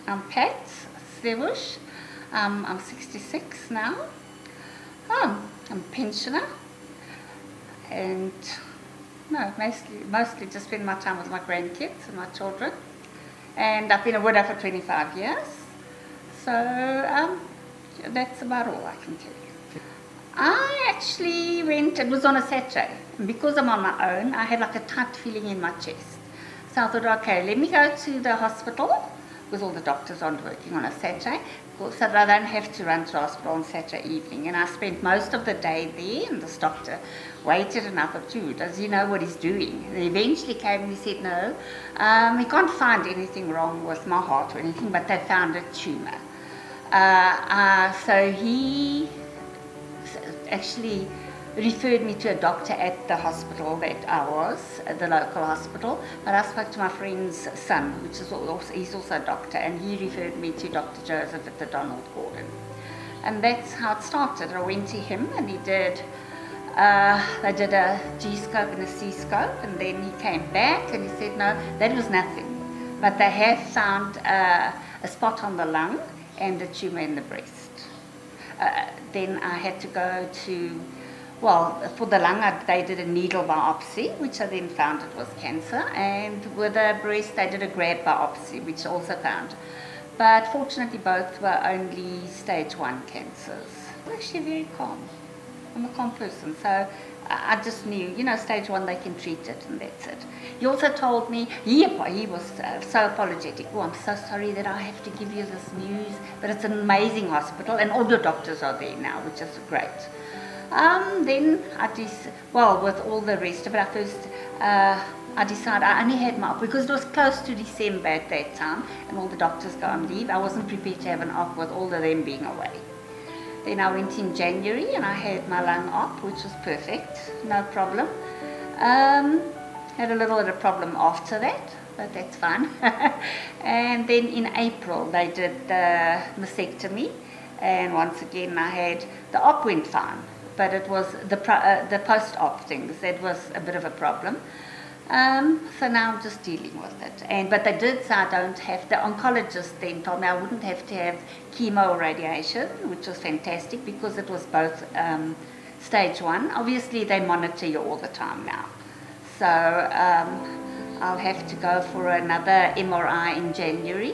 I'm Pat Schlebusch. I'm 66 now. I'm a pensioner, and no, mostly just spend my time with my grandkids and my children. And I've been a widow for 25 years. So that's about all I can tell you. I actually went, it was on a Saturday, and because I'm on my own, I had like a tight feeling in my chest. So I thought, okay, let me go to the hospital with all the doctors on working on a Saturday, so that I don't have to run to the hospital on Saturday evening. And I spent most of the day there, and this doctor waited, and I thought, does he know what he's doing? And he eventually came and he said, no, he can't find anything wrong with my heart or anything, but they found a tumour. So he actually referred me to a doctor at the hospital that I was, the local hospital, but I spoke to my friend's son, which is also, he's also a doctor, and he referred me to Dr. Joseph at the Donald Gordon. And that's how it started. I went to him, and he did, they did a G-scope and a C-scope, and then he came back and he said, no, that was nothing, but they have found a spot on the lung and a tumour in the breast. Then I had to go to, well, for the lung, they did a needle biopsy, which I then found it was cancer, and with the breast, they did a grab biopsy, which also found. But fortunately, both were only stage 1 cancers. I'm actually very calm. I'm a calm person, so I just knew, stage 1, they can treat it, and that's it. He also told me, he was so apologetic. Oh, I'm so sorry that I have to give you this news, but it's an amazing hospital, and all the doctors are there now, which is great. Then with all the rest of it, I decided I only had my op because it was close to December at that time, and all the doctors go on leave. I wasn't prepared to have an op with all of them being away. Then I went in January and I had my lung op, which was perfect, no problem. Had a little bit of problem after that, but that's fine. And then in April they did the mastectomy, and once again I had, the op went fine, but it was the post-op things that was a bit of a problem. So now I'm just dealing with it. But they did say I don't have, the oncologist then told me I wouldn't have to have chemo or radiation, which was fantastic because it was both stage 1. Obviously they monitor you all the time now. So I'll have to go for another MRI in January,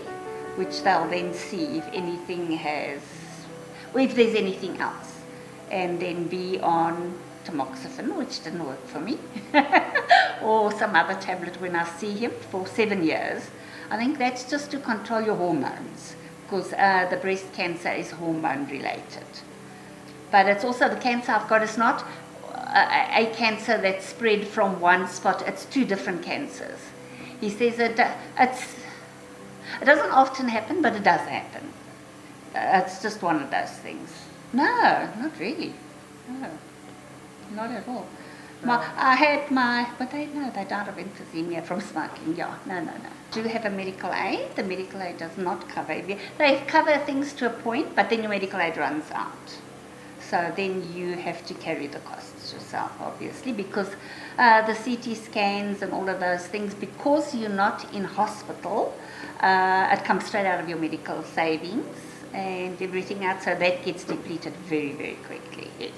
which they'll then see if anything if there's anything else, and then be on tamoxifen, which didn't work for me, or some other tablet when I see him for 7 years. I think that's just to control your hormones, because the breast cancer is hormone related. But it's also, the cancer I've got is not a cancer that's spread from one spot, it's 2 different cancers. He says it doesn't often happen, but it does happen. It's just one of those things. No, not really. No, not at all. But they died of emphysema from smoking. Yeah, no. Do you have a medical aid? The medical aid does not cover. They cover things to a point, but then your medical aid runs out. So then you have to carry the costs yourself, obviously, because the CT scans and all of those things, because you're not in hospital, it comes straight out of your medical savings and everything else, so that gets depleted very, very quickly, yes.